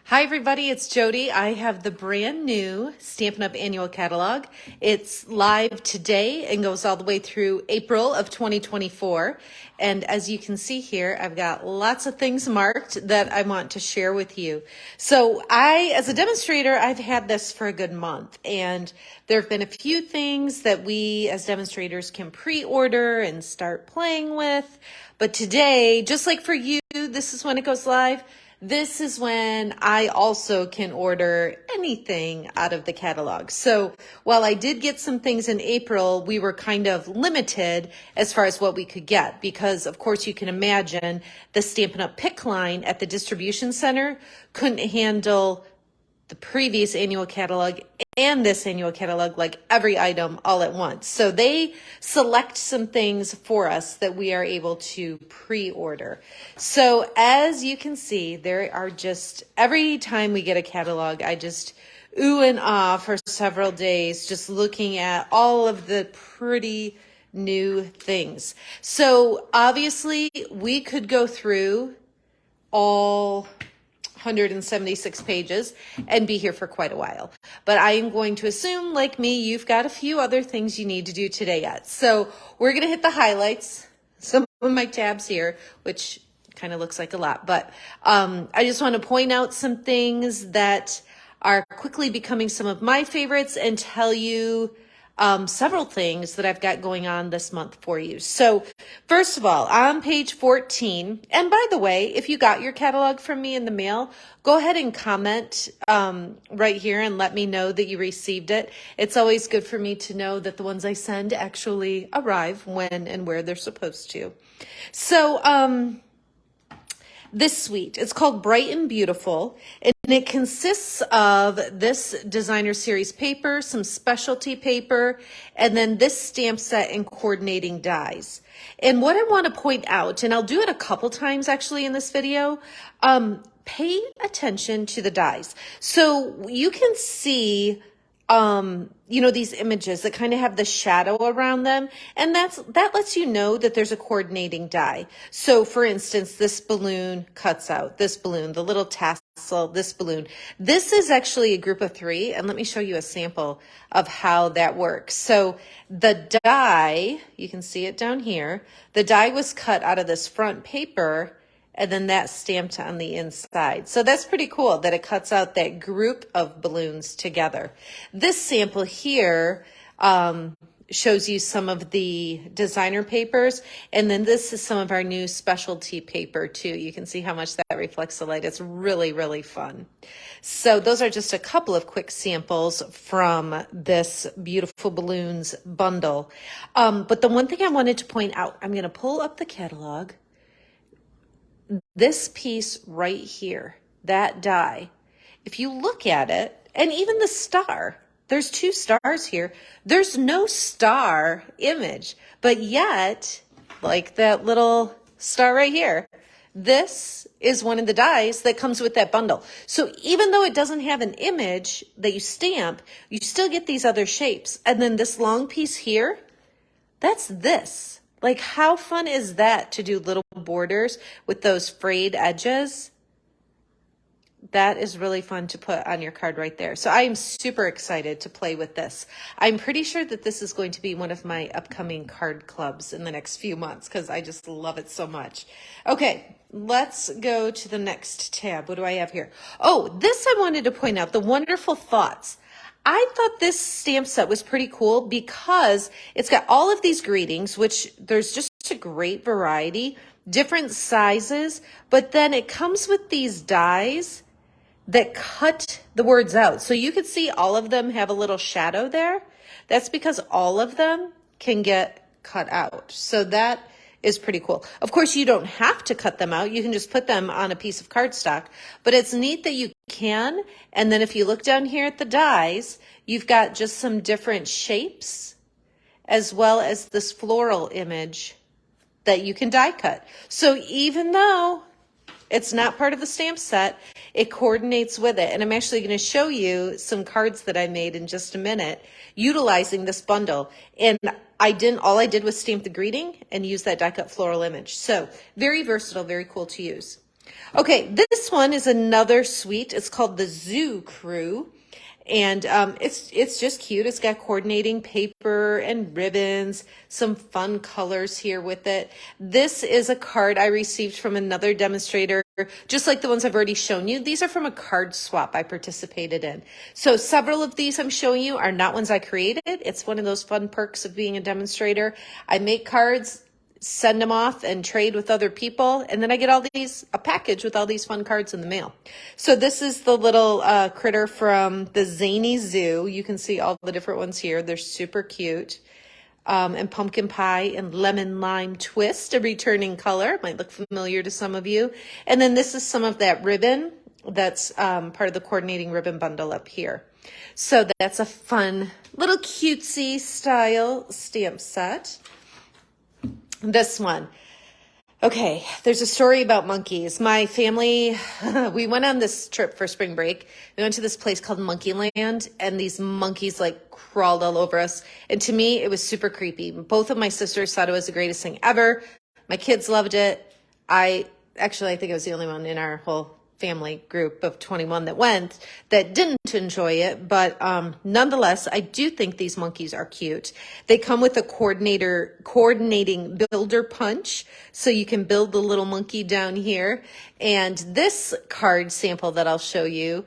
Hi everybody, it's Jodi. I have the brand new Stampin' Up! Annual Catalog. It's live today and goes all the way through April of 2024. And as you can see here, I've got lots of things marked that I want to share with you. So as a demonstrator, I've had this for a good month, and there have been a few things that we as demonstrators can pre-order and start playing with. But today, just like for you, this is when it goes live. This is when I also can order anything out of the catalog. So while I did get some things in April, we were kind of limited as far as what we could get because, of course, you can imagine the Stampin' Up! Pick line at the distribution center couldn't handle the previous annual catalog and this annual catalog, like every item all at once. So they select some things for us that we are able to pre-order. So as you can see, there are just, every time we get a catalog, I just ooh and ah for several days, just looking at all of the pretty new things. So obviously we could go through all 176 pages and be here for quite a while. But I am going to assume, like me, you've got a few other things you need to do today yet. So we're going to hit the highlights, some of my tabs here, which kind of looks like a lot. But I just want to point out some things that are quickly becoming some of my favorites and tell you several things that I've got going on this month for you. So first of all, on page 14, and by the way, if you got your catalog from me in the mail, go ahead and comment right here and let me know that you received it. It's always good for me to know that the ones I send actually arrive when and where they're supposed to. So this suite, it's called Bright and Beautiful, and it consists of this designer series paper, some specialty paper, and then this stamp set and coordinating dies. And what I want to point out, and I'll do it a couple times actually in this video, pay attention to the dies. So you can see these images that kind of have the shadow around them. And that lets you know that there's a coordinating die. So for instance, this balloon cuts out, this balloon, the little tassel, this balloon. This is actually a group of 3. And let me show you a sample of how that works. So the die, you can see it down here. The die was cut out of this front paper, and then that's stamped on the inside. So that's pretty cool that it cuts out that group of balloons together. This sample here shows you some of the designer papers, and then this is some of our new specialty paper too. You can see how much that reflects the light. It's really, really fun. So those are just a couple of quick samples from this Beautiful Balloons bundle. But the one thing I wanted to point out, I'm gonna pull up the catalog. This piece right here, that die, if you look at it, and even the star, there's 2 stars here. There's no star image, but yet, like that little star right here, this is one of the dies that comes with that bundle. So even though it doesn't have an image that you stamp, you still get these other shapes. And then this long piece here, that's this. Like, how fun is that to do little borders with those frayed edges? That is really fun to put on your card right there. So I am super excited to play with this. I'm pretty sure that this is going to be one of my upcoming card clubs in the next few months because I just love it so much. Okay, let's go to the next tab. What do I have here? Oh, this I wanted to point out, the Wonderful Thoughts. I thought this stamp set was pretty cool because it's got all of these greetings, which there's just a great variety, different sizes, but then it comes with these dies that cut the words out. So you could see all of them have a little shadow there. That's because all of them can get cut out. So that is pretty cool. Of course, you don't have to cut them out. You can just put them on a piece of cardstock, but it's neat that you can. And then if you look down here at the dies, you've got just some different shapes as well as this floral image that you can die cut. So even though it's not part of the stamp set, it coordinates with it. And I'm actually going to show you some cards that I made in just a minute utilizing this bundle. And all I did was stamp the greeting and use that die cut floral image. So very versatile, very cool to use. Okay, this one is another suite. It's called the Zoo Crew. And it's just cute. It's got coordinating paper and ribbons, some fun colors here with it. This is a card I received from another demonstrator, just like the ones I've already shown you. These are from a card swap I participated in. So several of these I'm showing you are not ones I created. It's one of those fun perks of being a demonstrator. I make cards, send them off and trade with other people. And then I get a package with all these fun cards in the mail. So this is the little critter from the Zany Zoo. You can see all the different ones here. They're super cute. And pumpkin pie and lemon lime twist, a returning color. Might look familiar to some of you. And then this is some of that ribbon that's part of the coordinating ribbon bundle up here. So that's a fun little cutesy style stamp set. This one. Okay, there's a story about monkeys. My family, we went on this trip for spring break. We went to this place called Monkeyland, and these monkeys like crawled all over us. And to me, it was super creepy. Both of my sisters thought it was the greatest thing ever. My kids loved it. I think I was the only one in our whole family group of 21 that didn't enjoy it. But nonetheless, I do think these monkeys are cute. They come with a coordinating builder punch, so you can build the little monkey down here. And this card sample that I'll show you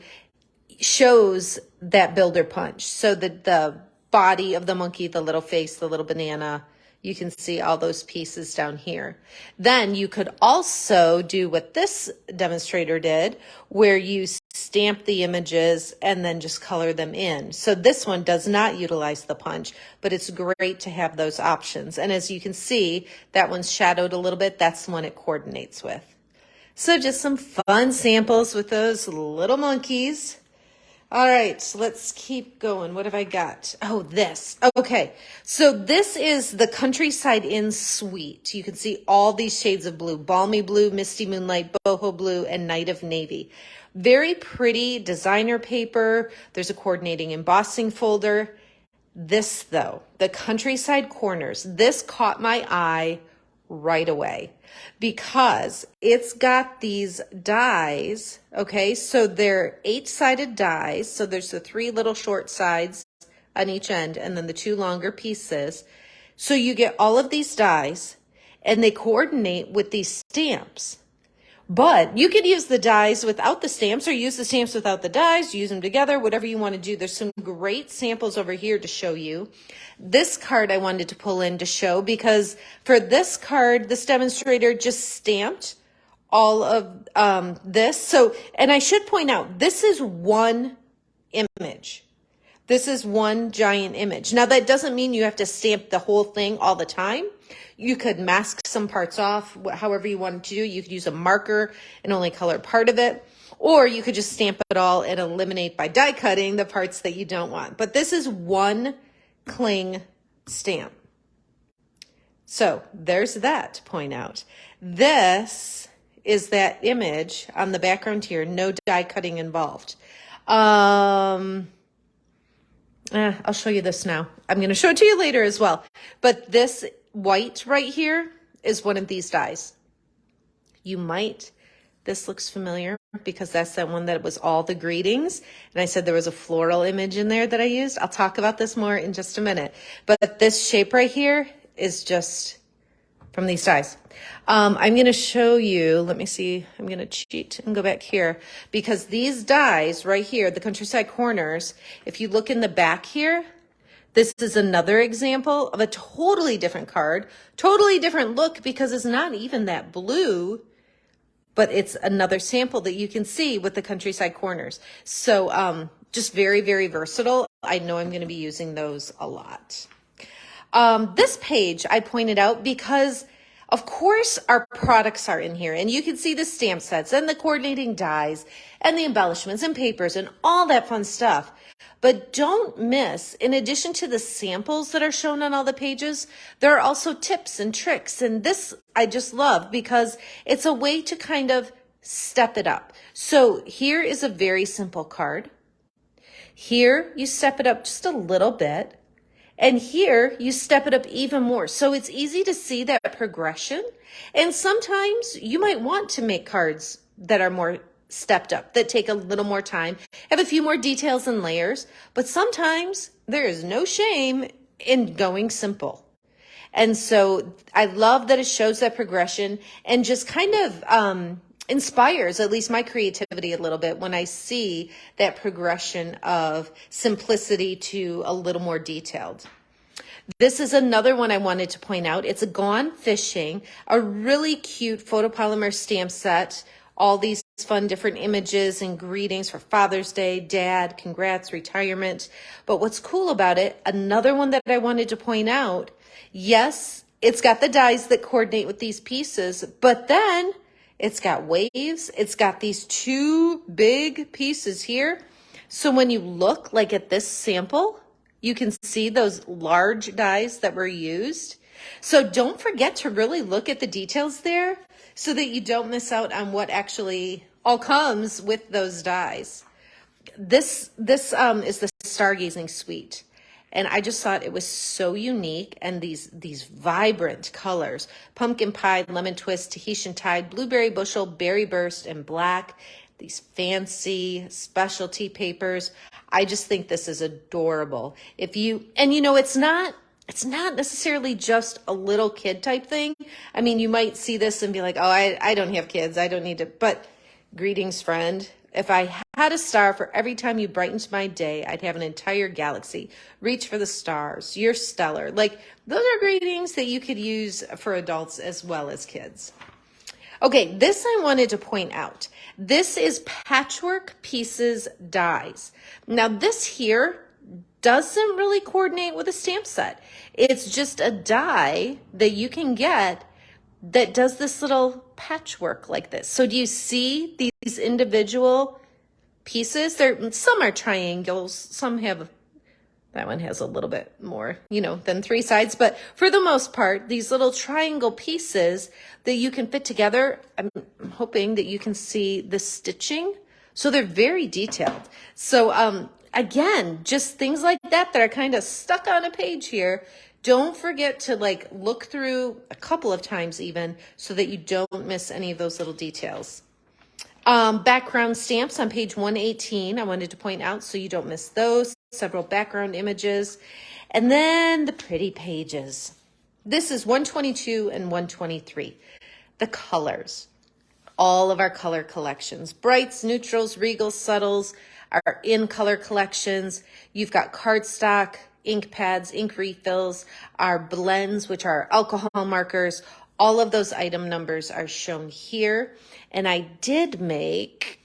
shows that builder punch. So the body of the monkey, the little face, the little banana, you can see all those pieces down here. Then you could also do what this demonstrator did, where you stamp the images and then just color them in. So this one does not utilize the punch, but it's great to have those options. And as you can see, that one's shadowed a little bit. That's the one it coordinates with. So just some fun samples with those little monkeys. All right, let's keep going. What have I got? Oh, this. Okay, so this is the Countryside Inn Suite. You can see all these shades of blue: Balmy Blue, Misty Moonlight, Boho Blue, and Night of Navy. Very pretty designer paper. There's a coordinating embossing folder. This, though, the Countryside Corners, this caught my eye right away because it's got these dies. Okay, so they're 8-sided dies. So there's the 3 little short sides on each end and then the 2 longer pieces. So you get all of these dies and they coordinate with these stamps. But you could use the dies without the stamps or use the stamps without the dies, use them together, whatever you want to do. There's some great samples over here to show you. This card I wanted to pull in to show because for this card, this demonstrator just stamped all of this. So, and I should point out, this is one image. This is one giant image. Now, that doesn't mean you have to stamp the whole thing all the time. You could mask some parts off, however you want to do. You could use a marker and only color part of it. Or you could just stamp it all and eliminate by die cutting the parts that you don't want. But this is one cling stamp. So there's that to point out. This is that image on the background here. No die cutting involved. I'll show you this now. I'm going to show it to you later as well. But this white right here is one of these dies. This looks familiar because that's that one that was all the greetings. And I said there was a floral image in there that I used. I'll talk about this more in just a minute. But this shape right here is just from these dies. I'm going to show you, let me see, I'm going to cheat and go back here because these dies right here, the Countryside Corners, if you look in the back here, this is another example of a totally different card, totally different look because it's not even that blue, but it's another sample that you can see with the Countryside Corners. So just very, very versatile. I know I'm going to be using those a lot. This page I pointed out because, of course, our products are in here. And you can see the stamp sets and the coordinating dies and the embellishments and papers and all that fun stuff. But don't miss, in addition to the samples that are shown on all the pages, there are also tips and tricks. And this I just love because it's a way to kind of step it up. So here is a very simple card. Here you step it up just a little bit. And here you step it up even more. So it's easy to see that progression. And sometimes you might want to make cards that are more stepped up, that take a little more time, have a few more details and layers, but sometimes there is no shame in going simple. And so I love that it shows that progression and just kind of inspires at least my creativity a little bit when I see that progression of simplicity to a little more detailed. This is another one I wanted to point out. It's a Gone Fishing, a really cute photopolymer stamp set. All these fun different images and greetings for Father's Day, Dad, congrats, retirement. But what's cool about it, another one that I wanted to point out, yes, it's got the dies that coordinate with these pieces, but then it's got waves. It's got these two big pieces here. So when you look like at this sample, you can see those large dies that were used. So don't forget to really look at the details there so that you don't miss out on what actually all comes with those dies. This is the Stargazing Suite. And I just thought it was so unique, and these vibrant colors, pumpkin pie, lemon twist, Tahitian tide, blueberry bushel, berry burst, and black, these fancy specialty papers. I just think this is adorable. It's not necessarily just a little kid type thing. I mean, you might see this and be like, oh, I don't have kids. I don't need to, but greetings, friend. If I had a star for every time you brightened my day, I'd have an entire galaxy. Reach for the stars. You're stellar. Like, those are greetings that you could use for adults as well as kids. Okay, this I wanted to point out. This is Patchwork Pieces Dies. Now, this here doesn't really coordinate with a stamp set. It's just a die that you can get that does this little patchwork like this. So do you see these individual pieces? Some are triangles, some have, that one has a little bit more, than three sides. But for the most part, these little triangle pieces that you can fit together, I'm hoping that you can see the stitching. So they're very detailed. So again, just things like that are kind of stuck on a page here. Don't forget to look through a couple of times even so that you don't miss any of those little details. Background stamps on page 118, I wanted to point out so you don't miss those. Several background images. And then the pretty pages. This is 122 and 123. The colors. All of our color collections. Brights, neutrals, regals, subtles, our in color collections. You've got cardstock, ink pads, ink refills, our blends, which are alcohol markers. All of those item numbers are shown here. And I did make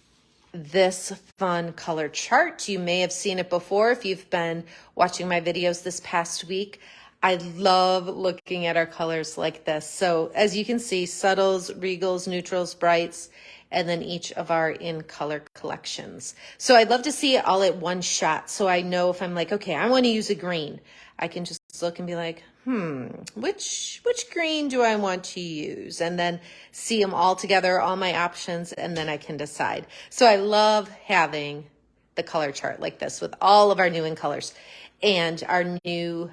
this fun color chart. You may have seen it before if you've been watching my videos this past week. I love looking at our colors like this. So as you can see, subtles, regals, neutrals, brights, and then each of our in color collections. So I'd love to see it all at one shot. So I know if I'm like, okay, I want to use a green, I can just look and be like, which green do I want to use? And then see them all together, all my options, and then I can decide. So I love having the color chart like this with all of our new in colors. And our new,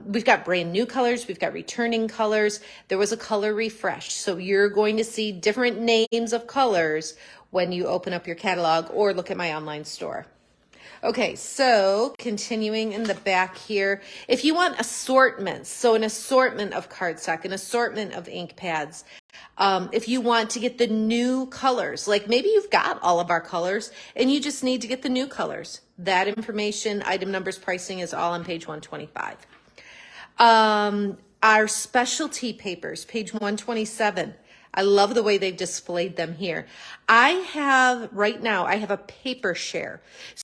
we've got brand new colors. We've got returning colors. There was a color refresh. So you're going to see different names of colors when you open up your catalog or look at my online store. Okay, so continuing in the back here, if you want assortments, so an assortment of cardstock, an assortment of ink pads, if you want to get the new colors, like maybe you've got all of our colors and you just need to get the new colors, that information, item numbers, pricing is all on page 125. Our specialty papers, page 127. I love the way they've displayed them here. Right now, I have a paper share.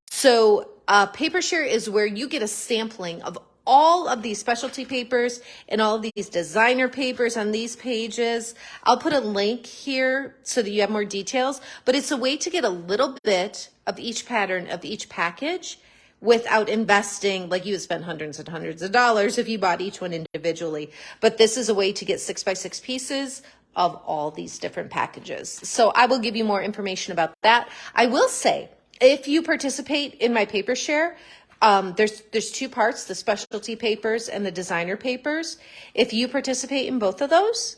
So paper share is where you get a sampling of all of these specialty papers and all of these designer papers on these pages. I'll put a link here so that you have more details, but it's a way to get a little bit of each pattern of each package without investing, like you would spend hundreds and hundreds of dollars if you bought each one individually. But this is a way to get 6x6 pieces of all these different packages. So I will give you more information about that. I will say, if you participate in my paper share, there's two parts, the specialty papers and the designer papers. If you participate in both of those,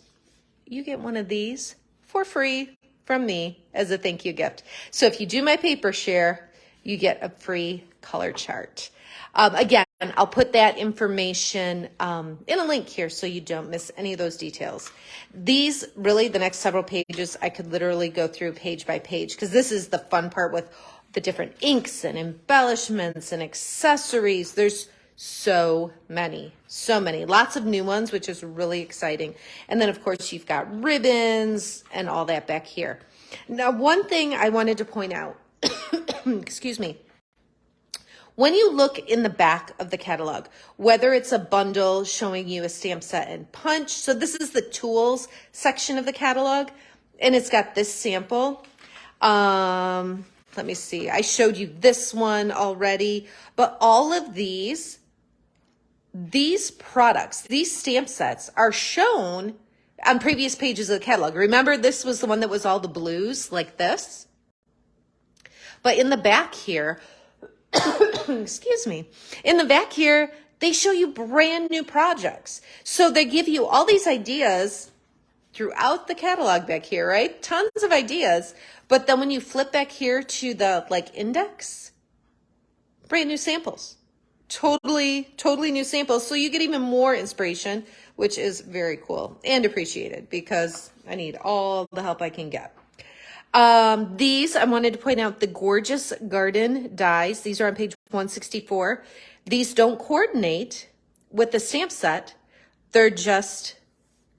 you get one of these for free. from me as a thank you gift. So if you do my paper share, you get a free color chart. Again, I'll put that information in a link here so you don't miss any of those details. These really, the next several pages, I could literally go through page by page because this is the fun part with the different inks and embellishments and accessories. There's so many, lots of new ones, which is really exciting. And then of course you've got ribbons and all that back here. Now, one thing I wanted to point out, excuse me, when you look in the back of the catalog, whether it's a bundle showing you a stamp set and punch, so this is the tools section of the catalog, and it's got this sample. Let me see, I showed you this one already, but all of these products, these stamp sets are shown on previous pages of the catalog. Remember, this was the one that was all the blues like this. But in the back here, excuse me, in the back here, they show you brand new projects. So they give you all these ideas throughout the catalog back here, right? Tons of ideas. But then when you flip back here to the index, brand new samples. Totally new samples. So you get even more inspiration, which is very cool and appreciated because I need all the help I can get. These, I wanted to point out the gorgeous garden dies. These are on page 164. These don't coordinate with the stamp set. They're just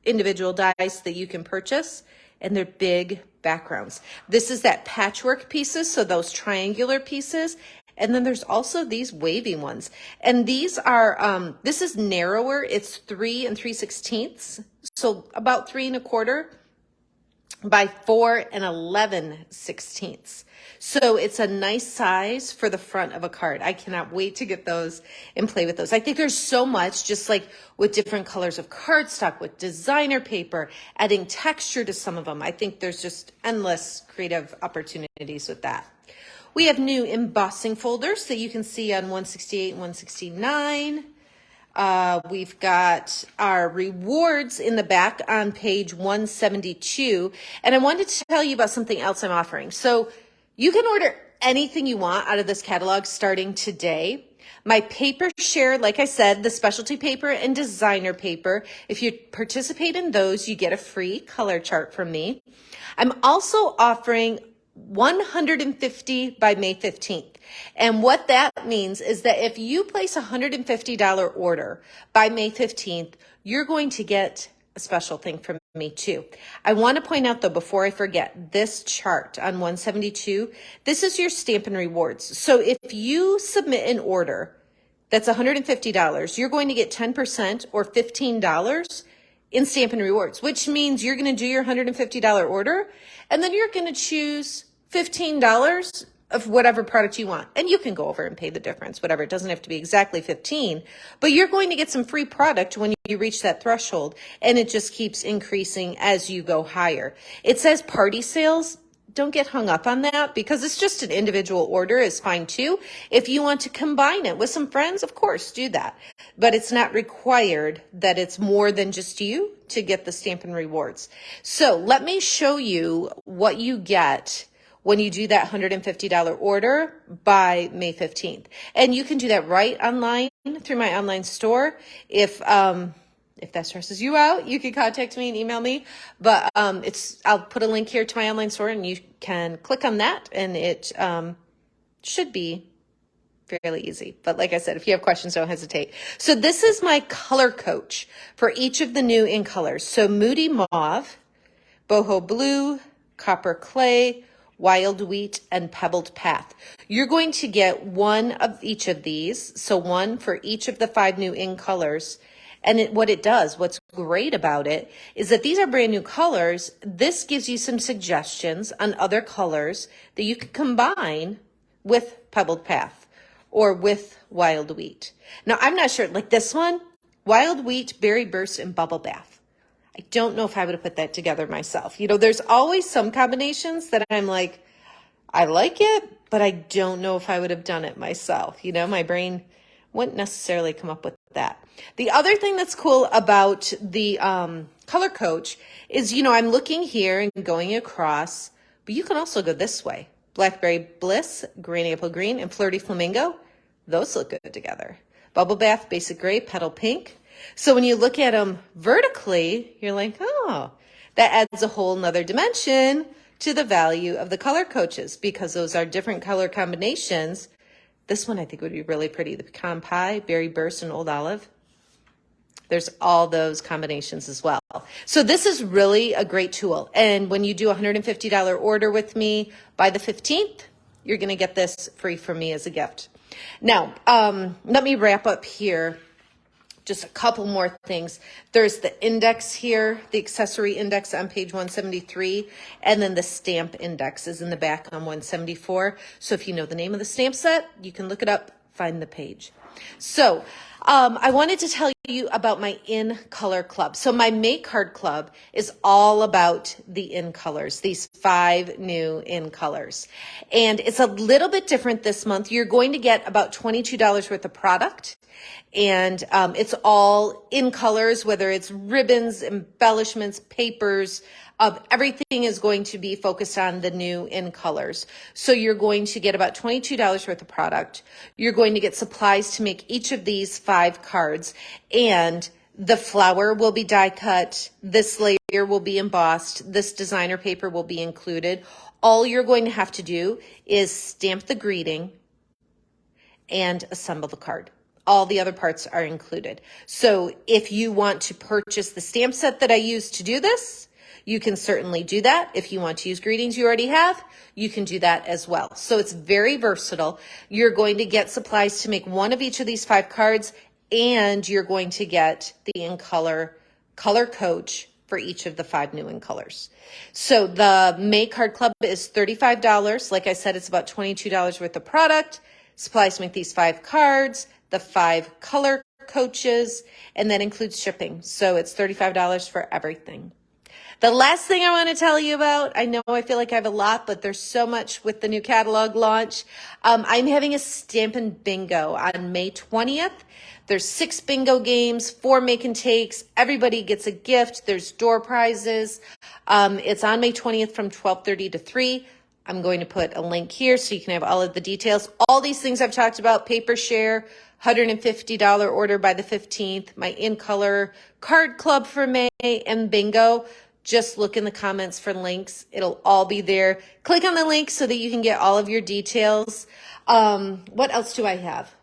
individual dies that you can purchase, and they're big backgrounds. This is that patchwork pieces, so those triangular pieces. And then there's also these wavy ones. And these are, this is narrower. It's 3 3/16, so about 3 1/4 by 4 11/16. So it's a nice size for the front of a card. I cannot wait to get those and play with those. I think there's so much, just like with different colors of cardstock, with designer paper, adding texture to some of them. I think there's just endless creative opportunities with that. We have new embossing folders that you can see on 168 and 169. We've got our rewards in the back on page 172. And I wanted to tell you about something else I'm offering. So you can order anything you want out of this catalog starting today. My paper share, like I said, the specialty paper and designer paper. If you participate in those, you get a free color chart from me. I'm also offering 150 by May 15th. And what that means is that if you place a $150 order by May 15th, you're going to get a special thing from me too. I want to point out though, before I forget, this chart on 172, this is your Stampin' Rewards. So if you submit an order that's $150, you're going to get 10% or $15 in Stampin' Rewards, which means you're going to do your $150 order, and then you're going to choose $15 of whatever product you want. And you can go over and pay the difference, whatever. It doesn't have to be exactly 15, but you're going to get some free product when you reach that threshold, and it just keeps increasing as you go higher. It says party sales. Don't get hung up on that because it's just an individual order is fine too. If you want to combine it with some friends, of course, do that. But it's not required that it's more than just you to get the Stampin' Rewards. So let me show you what you get when you do that $150 order by May 15th. And you can do that right online through my online store. If that stresses you out, you can contact me and email me. But I'll put a link here to my online store, and you can click on that, and it should be fairly easy. But like I said, if you have questions, don't hesitate. So this is my color coach for each of the new in colors. So Moody Mauve, Boho Blue, Copper Clay, Wild Wheat, and Pebbled Path. You're going to get one of each of these, so one for each of the 5 new in colors. And what's great about it is that these are brand new colors. This gives you some suggestions on other colors that you could combine with Pebbled Path or with Wild Wheat. Now, I'm not sure, like this one, Wild Wheat, Berry Burst, and Bubble Bath. I don't know if I would have put that together myself. You know, there's always some combinations that I'm like, I like it, but I don't know if I would have done it myself. You know, my brain wouldn't necessarily come up with that. The other thing that's cool about the color coach is, you know, I'm looking here and going across But you can also go this way. Blackberry Bliss, Green Apple Green, and Flirty Flamingo. Those look good together. Bubble Bath, Basic Gray, Petal Pink. So when you look at them vertically, you're like, oh, that adds a whole nother dimension to the value of the color coaches because those are different color combinations. This one I think would be really pretty. The Pecan Pie, Berry Burst, and Old Olive. There's all those combinations as well. So this is really a great tool. And when you do a $150 order with me by the 15th, you're going to get this free from me as a gift. Now, let me wrap up here. Just a couple more things. There's the index here, the accessory index on page 173, and then the stamp index is in the back on 174. So if you know the name of the stamp set, you can look it up, find the page. So I wanted to tell you about my In Color Club. So my May Card Club is all about the in colors, these 5 new in colors. And it's a little bit different this month. You're going to get about $22 worth of product. And it's all in colors, whether it's ribbons, embellishments, papers, everything is going to be focused on the new in colors. So you're going to get about $22 worth of product. You're going to get supplies to make each of these 5 cards. And the flower will be die cut. This layer will be embossed. This designer paper will be included. All you're going to have to do is stamp the greeting and assemble the card. All the other parts are included. So if you want to purchase the stamp set that I use to do this, you can certainly do that. If you want to use greetings you already have, you can do that as well. So it's very versatile. You're going to get supplies to make one of each of these 5 cards, and you're going to get the in color coach for each of the 5 new in colors. So the May Card Club is $35. Like I said, it's about $22 worth of product, supplies to make these 5 cards, the 5 color coaches, and that includes shipping. So it's $35 for everything. The last thing I want to tell you about, I know I feel like I have a lot, but there's so much with the new catalog launch. I'm having a Stampin' Bingo on May 20th. There's 6 bingo games, 4 make and takes. Everybody gets a gift. There's door prizes. It's on May 20th from 12:30 to 3. I'm going to put a link here so you can have all of the details. All these things I've talked about, paper share, $150 order by the 15th, my In Color Card Club for May, and bingo. Just look in the comments for links. It'll all be there. Click on the link so that you can get all of your details. What else do I have?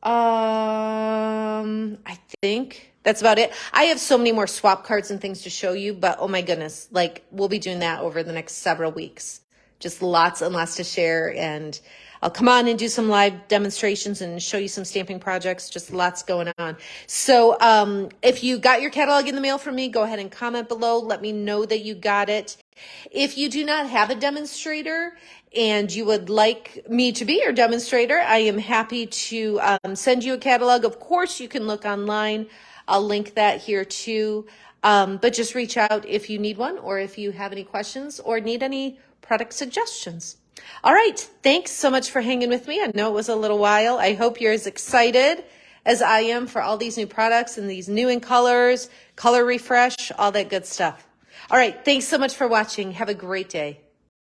I think that's about it. I have so many more swap cards and things to show you, but oh my goodness, like we'll be doing that over the next several weeks. Just lots and lots to share, and I'll come on and do some live demonstrations and show you some stamping projects, just lots going on. So if you got your catalog in the mail from me, go ahead and comment below. Let me know that you got it. If you do not have a demonstrator and you would like me to be your demonstrator, I am happy to send you a catalog. Of course, you can look online. I'll link that here too. But just reach out if you need one, or if you have any questions or need any product suggestions. All right. Thanks so much for hanging with me. I know it was a little while. I hope you're as excited as I am for all these new products and these new in colors, color refresh, all that good stuff. All right. Thanks so much for watching. Have a great day.